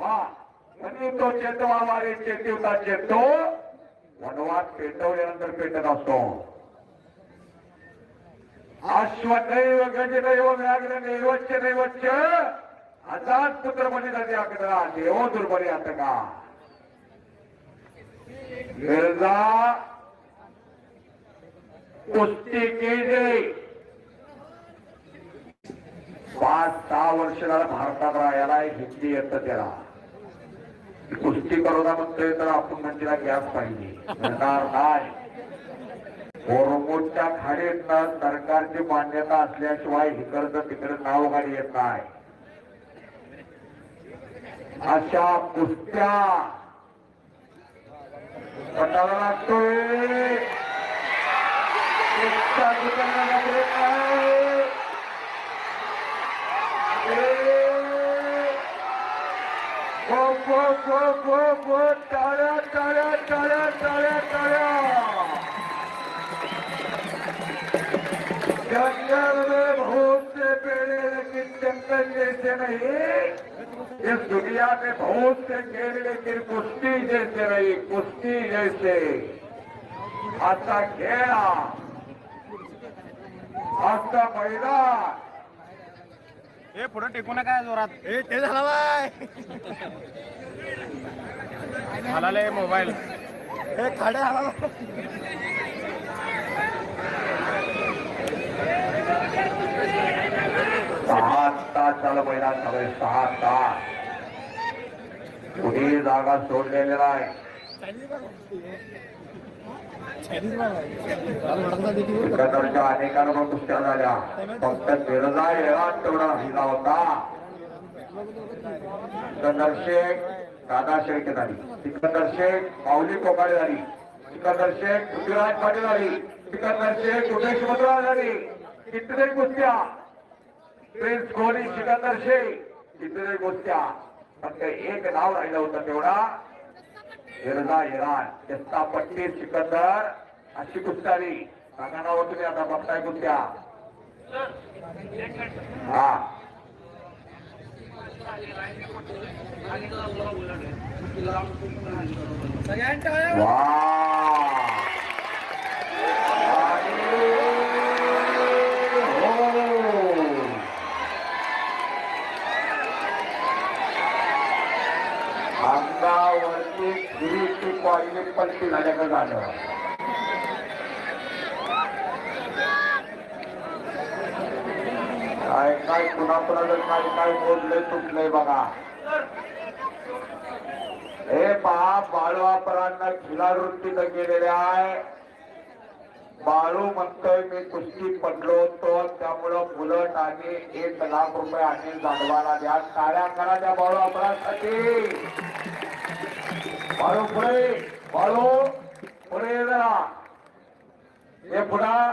आणि तो चेतो आवारे चेतीवता चेतो वनवात पेटवल्यानंतर पेटत असतो. अश्वदैव गजदैव व्याघ्र नैवच्य नैवच्य हजार पुत्र बलिदानी अकरा देवो दुर्बली अटका. मिर्झा कुस्ती केली 5-6 वर्ष झालं भारतात राहायला हिंदी येतं त्याला. कुस्ती करोना म्हणतोय तर आपण म्हणजे गॅस पाहिजे नाही. होरमोटच्या खाडीत सरकारची मान्यता असल्याशिवाय इकडचं तिकडं नाव गाडी येत नाही. अशा कुस्त्या पटायला लागतोय. टाळ्या टाळ्या टाळ्या टाळ्या टाळ्या. जंगल में बहुत से पेड़े लेकिन जंगल जैसे नहीं. इस दुनिया में बहुत से खेल लेकिन कुश्ती जैसे नहीं. कुश्ती जैसे असा खेळा असा मैदान. हे पुढे टेकू नका जोरात. हे ते झाला बाय झाला मोबाईल. हे खाडे झाला. 6 तास झालं मैदान झालंय. 6 तास कुठेही जागा सोडलेलेला आहे. सिकंदरच्या अनेकांवर कुस्त्या झाल्या. फक्त मिर्झा येळा तेवढा हिला होता. सिकंदर शेख दादा शेळके झाली. सिकंदर शेख माऊली कोकाळे झाली. सिकंदर शेख पृथ्वीराज पाटील झाली. सिकंदर शेख उमेश मद्रा झाली. कितीतरी कुस्त्या. प्रिन्स कोहली सिकंदर शेख कितीतरी कुस्त्या. फक्त एक नाव राहिलं होतं तेवढा मिर्झा इराण. चेस्ता पट्टी सिकंदर अशी कुस्तारी. सांगा नाव तुम्ही आता बघताय कुस्त्या. हा अंगावरती गिरीची क्वालिटी पलटी झाल्याचं झालं. काय काय कुणाकुणाला काय काय बोलले तुटलंय बघा. हे पहा बाळवापरांना खिलावृत्तीत गेलेले आहे. बाळू म्हणतोय मी कुस्ती पडलो होतो त्यामुळं बुलट आणि 1 लाख रुपये आणि जाधवाला द्या. टाळ्या करा त्या बाळवापरांसाठी. बाळू पुढे. बाळू पुढे जरा. हे पुढा.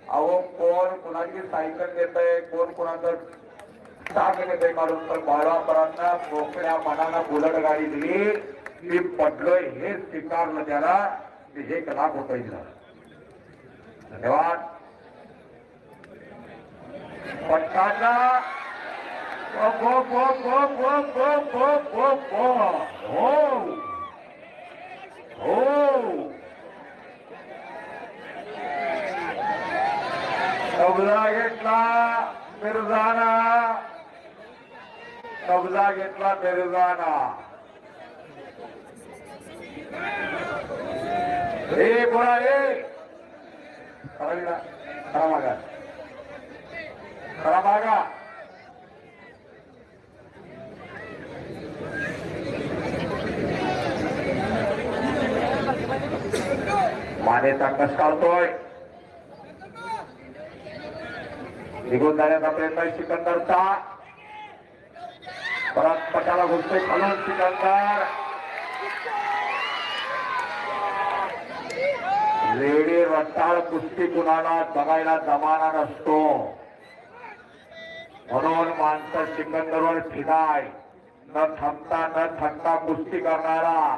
अहो कोण कुणाची सायकल देतय कोण कुणाचं टाक देतय काढून. पण बाळवापरांना मोकळ्या मनानं बुलट गाडी दिली. मी पडलोय हे स्वीकारलं त्याला. 1 लाख रुपये दिला. धन्यवाद. पट्टाचा कब्जा घेतला मिर्झाना. कब्जा घेतला मिर्झाना. हे बोला हे खरा मागा. खरा मागा. मानेचा कस काढतोय. निघून जाण्याचा प्रयत्न सिकंदरचा. परत पटाला घुसतोय खालून सिकंदर. रेडी रट्टाळ कुस्ती कुणाला बघायला जमाना नसतो. म्हणून माणसं सिकंदरवर फिदाय. न थकता कुस्ती करणारा.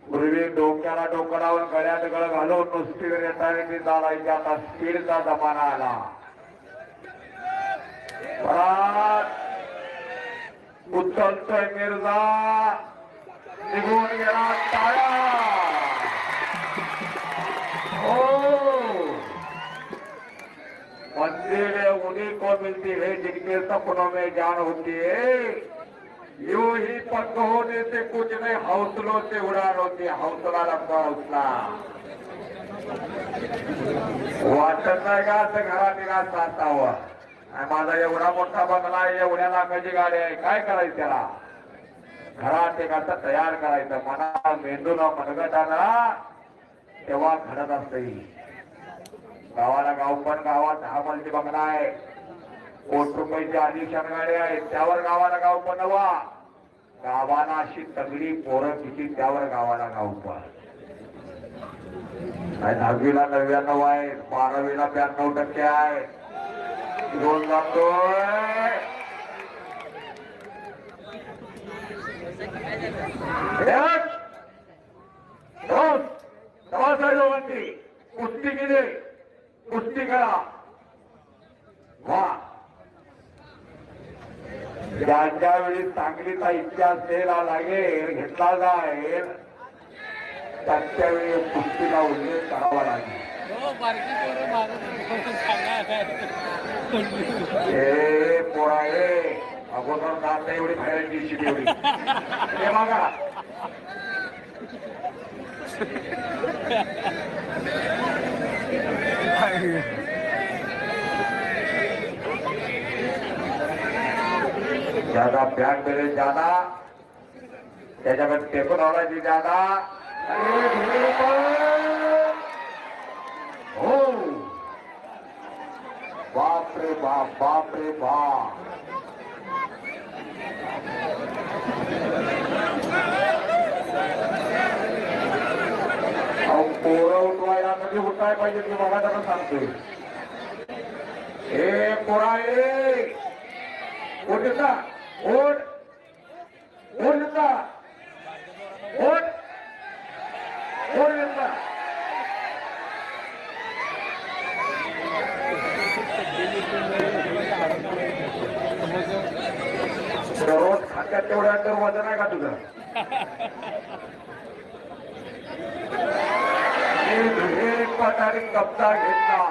पूर्वी डोक्याला डोकं लावून गळ्यात गळ घालून नुसती रेटाळी चालायची. आता स्पीडचा जमाना आला. उचलतोय मिर्झा, निघून गेला टाळा. मंदिर उन्हीं को मिलती है जिनके सपनों में जान होती है. यूं ही पक्क होने से कुछ नहीं, हौसलों से उड़ान होती है. हौसला लंबा हौसला. वाटत नाही का असं घरात निघा साचावं. माझा एवढा मोठा बंगला आहे, एवढ्या लाखाची गाडी आहे, काय करायचं त्याला. घरात एक असं तयार करायचं, मना मेंदूला मनगटाला तेव्हा घडत असते. गावाला गाव पण गावात 10 मजली बंगला आहे, कोटी रुपयाची आलिशान गाडी आहे, त्यावर गावाला गाव पण नवा. गावाला अशी तगडी पोरं किती, त्यावर गावाला गाव पण. 10वीला 99 आहे, 12वीला 92% आहे. घेऊन जातोय कुस्ती केली, कुस्ती करा. वा, ज्यांच्या वेळी चांगलीचा इतिहास द्यायला लागेल, घेतला जाईल, त्यांच्या वेळी कुस्तीला उल्लेख करावा लागेल. हे पोरा हे अगोदर जात एवढी बाहेर दिवशी एवढी हे बघा. ज्यादा बॅग मिळेल ज्यादा, त्याच्याकडे टेक्नॉलॉजी ज्यादा. हो, बाप रे बाप, बाप रे बाप. पोरं उठवायला कधी उठाय पाहिजे की बघा, त्याला सांगतोय. हे पोरा हे उठता, उठ उठता, उठ उठता. रोज खात्यात तेवढ्या तर वजन आहे का तुझं. एक पटारी कब्जा घेतला.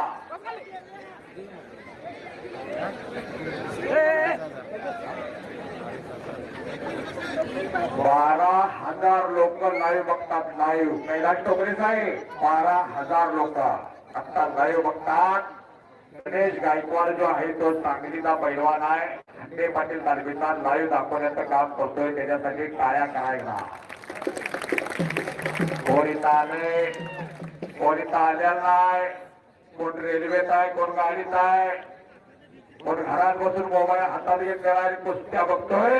12,000 लोक लाईव्ह बघतात. लाईव्ह कैलास टोकरे साहेब 12,000 लोक आता लाईव्ह बघतात. गणेश गायकवाड जो आहे तो सांगलीचा पैलवान आहे, खंडे पाटील तालमीचा लाईव्ह दाखवण्याचं काम करतोय. त्याच्यासाठी टाळ्या करायला. कोण इथं आले, कोण इथं आलेला नाही, कोण रेल्वेत आहे, कोण गाडीत आहे, कोण घरात बसून मोबाईल हातात घेतलेला आणि कुस्त्या बघतोय.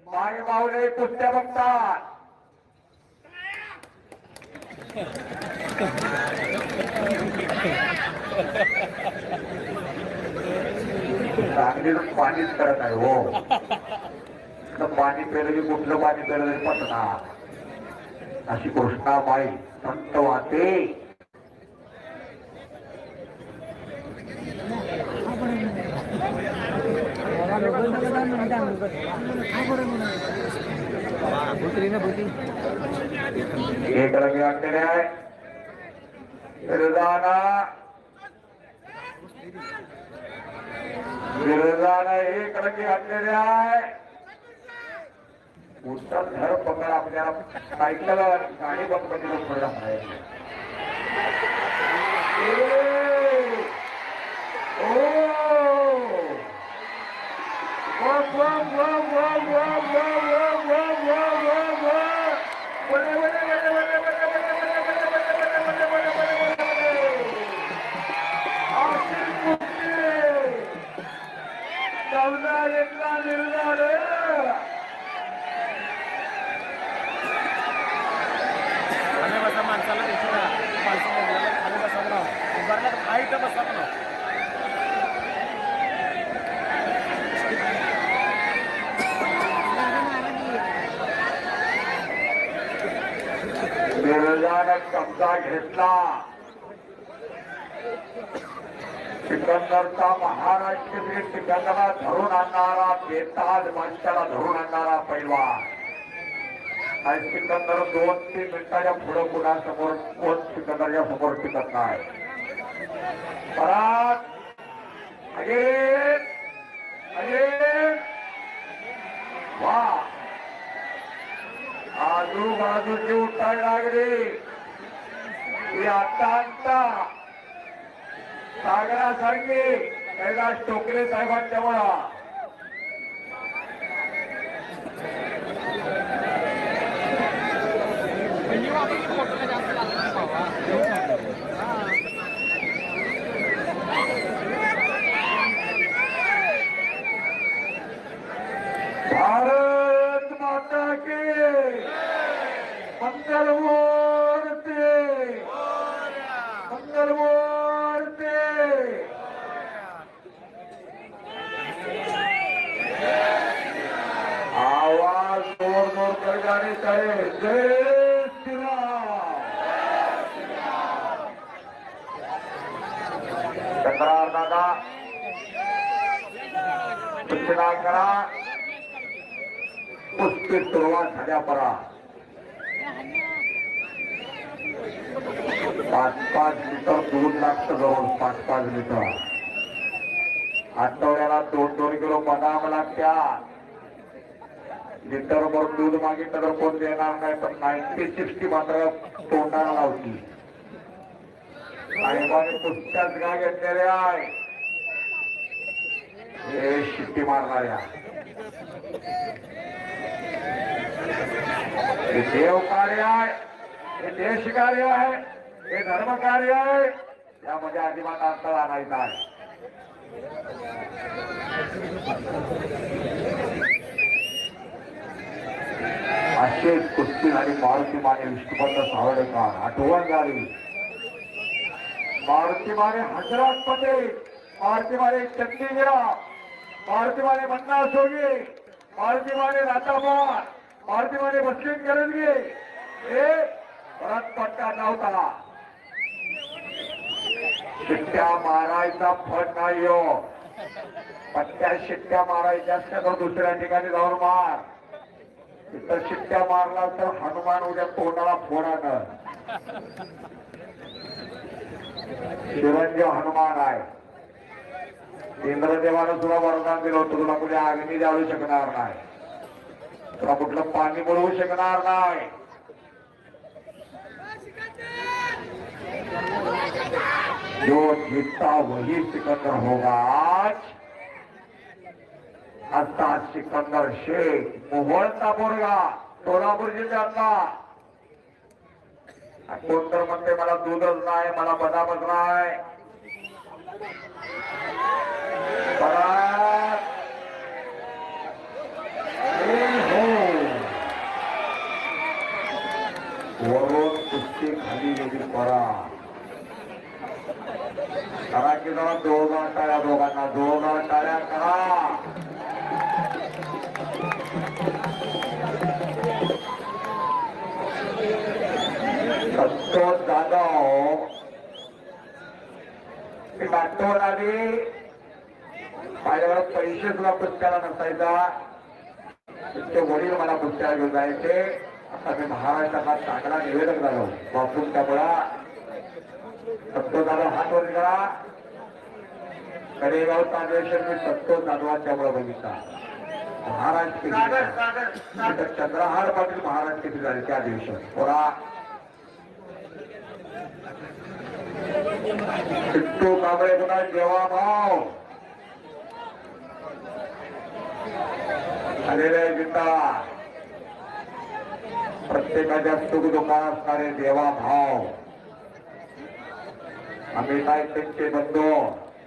मागे मावले कुस्त्या बघतात. सांगलीचं पाणीच करत आहे. हो, पाणी पेलं की कुठलं पाणी पेलं तरी पटणार. अशी कृष्णाबाई संत वाहते. एक लगे वाटलेले आहे विरोधाला एक लगे वाटलेले आहे. उत्तर धर पकड आपल्याला सायकल गाडी बंद करून पडला आहे. माणसाला खाली बसा उभारला हाईट बसा म्हणा. मिर्झानं कब्जा घेतला. सिकंदरचा महाराष्ट्र केसरी सिकंदरला धरून आणणारा बेताज माणसाला धरून आणणारा पैलवान आणि सिकंदर 2-3 मिनिटाच्या पुढे कुणासमोर कोण सिकंदरच्या समोर टिकत नाही. परत वा आजूबाजूची उठायला लागली ही आता सागरासारखी कैलास टोकरे साहेबांच्या मुळा भारत माता की मंगलमूर्ती मंगलमूर्ती. आवाज जोर जोर कर जाने चाहिए. जय श्रीराम. चंद्रार दादा सूचना करा. कुस्ती सुरुवात झाल्या परा 5-5 लिटर दूध लागतं जवळ 5-5 लिटर. आठवड्याला 2-2 किलो बदाम लागत्या. लिटरभर दूध मागितलं तर कोण देणार नाही पण 90-60 मात्र तोंडाला लावती. आणि मग कुस्त्याच गाय घेतलेल्या आहे हे शिट्टी मारणाऱ्या. हे देव कार्य आहे, हे देश कार्य आहे, हे धर्म कार्य आहे. यामध्ये अजिबात अडथळा आणायचा आहे. अशीच कुस्ती झाली मारुती माने विष्णुपंत सावडेकर. आठवण झाली मारुती माने हजरत पटेल, मारुती माने चंदीगिरा, मारुती माने मन्ना सोगी, मारुती माने राताबार, मारुती माने बसलीन करंजगे हे परत पट्टा नव्हता. शिट्ट्या मारायचा फट नाही हो. पट्ट्या शिट्ट्या मारायच्या असल्या तर दुसऱ्या ठिकाणी जाऊन मार. तिथं शिट्ट्या मारला तर हनुमान उद्या तोंडाला फोडानं. चिरंजीव हनुमान आहे. इंद्रदेवानं तुला वरदान दिलं होतं तुला कुठे अग्नी जाळू शकणार नाही, तुला कुठलं पाणी मिळवू शकणार नाही. जो जीतता वही सिकंदर होगा. आज आता सिकंदर शेख मोहोळचा पोरगा सोलापूर जिल्ह्यातला. कोण तर म्हणते मला दूधच नाही, मला बदामच नाही. वरून कुस्ती खाली गेली परा. करा की जरा दोघा टाळ्या, दोघांना दोघा टाळ्या करा. संतोष जाधव नाटवर आली. माझ्याकडे पैसे सुद्धा कुस्त्याला नसायचा. तुमचे वडील मला कुस्त्याला घेऊन जायचे. आता मी महाराष्ट्राला चांगला निवेदक झालो बापून. त्यामुळा संतोष जाधव हात वर करा. कडेगावचं अधिवेशन मी संतोष जाधवांच्यामुळे बघितला. महाराष्ट्र चंद्रहार पाटील महाराष्ट्र किती झाले त्या अधिवेशन थोडा. चिट्टू कांबळे गुन्हा जेव्हा भाव आलेले गीता प्रत्येकाच्या सुख दुःखात असणारे देवा भाव. आम्ही काय त्यांचे बंधू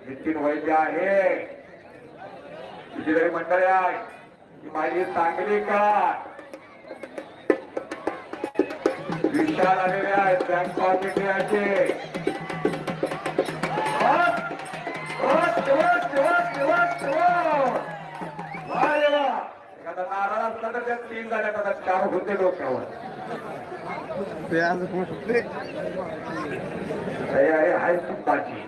नितीन वैद्य आहे, तुझी जरी मंडळी आहे ती माझी चांगली का विशाल आलेले आहेत बँक ऑफ इंडियाचे. एखादा नारळ असला तर त्यात 3 झाल्या कदा 4 होते डोक्यावर. आहे सुपाची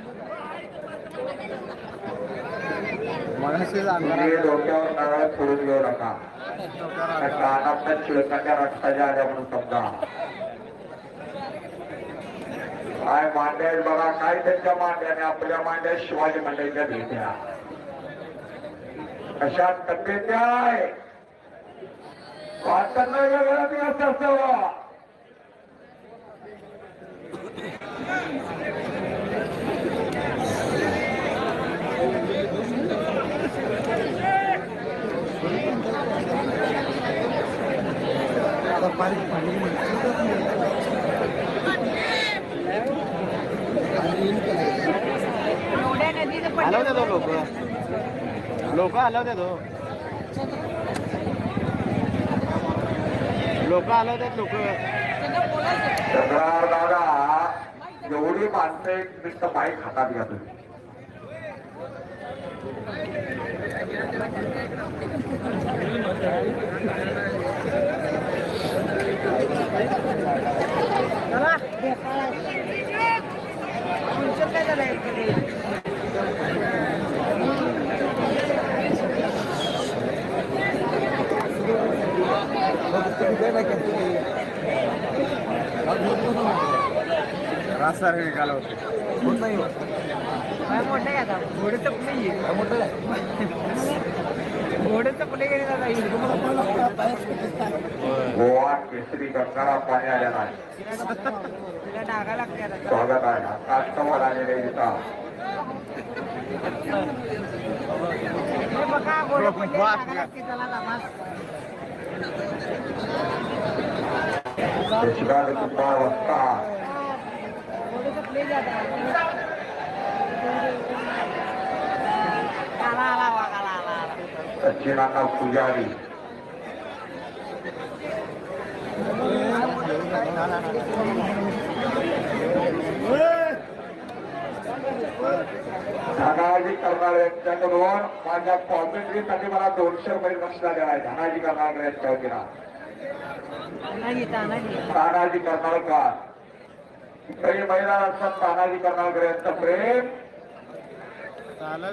तुम्ही डोक्यावर नारळ फोडून घेऊ नका. कानातल्या चिळकांच्या रक्ताच्या आल्या म्हणून समजा. काय मांड्या आहेत बघा, काय त्यांच्या मांड्याने आपल्या मांड्या शिवाजी मंडळीच्या भेटल्या अशा तब्येत्या आहे. वाटत वेगळा दिवस असावा. हलवते तो लोक हलवते तो हलवतात लोक. तक्रार दादा एवढी माणसं एक नुसतं बाईक हातात घ्या तुम्ही. रास्ता निघाला होते होत नाही. घोड्याचं पुढे गेले दादा गोवा केसरी गंगारा पाणी आलेला आहे. डागा लागते स्वागत आहे. काष्टवर आलेले इथं बघा घोडे पडले, डागा लागते त्याला दादा. शिकार कुंभा वस्ता घोड्याचं प्ले जाता आला आला वागाला आला आला सचिनाना पुजारी धनाजी करणारे यांच्याकडून माझ्या कॉमेंट्रीसाठी मला 200 रुपये बक्षीस आलेला आहे. धनाजी करणारे यांच्या वतीला तानाजी करणाळकर काही महिला असतात. तानाजी करणाळकर यांचं प्रेम आणि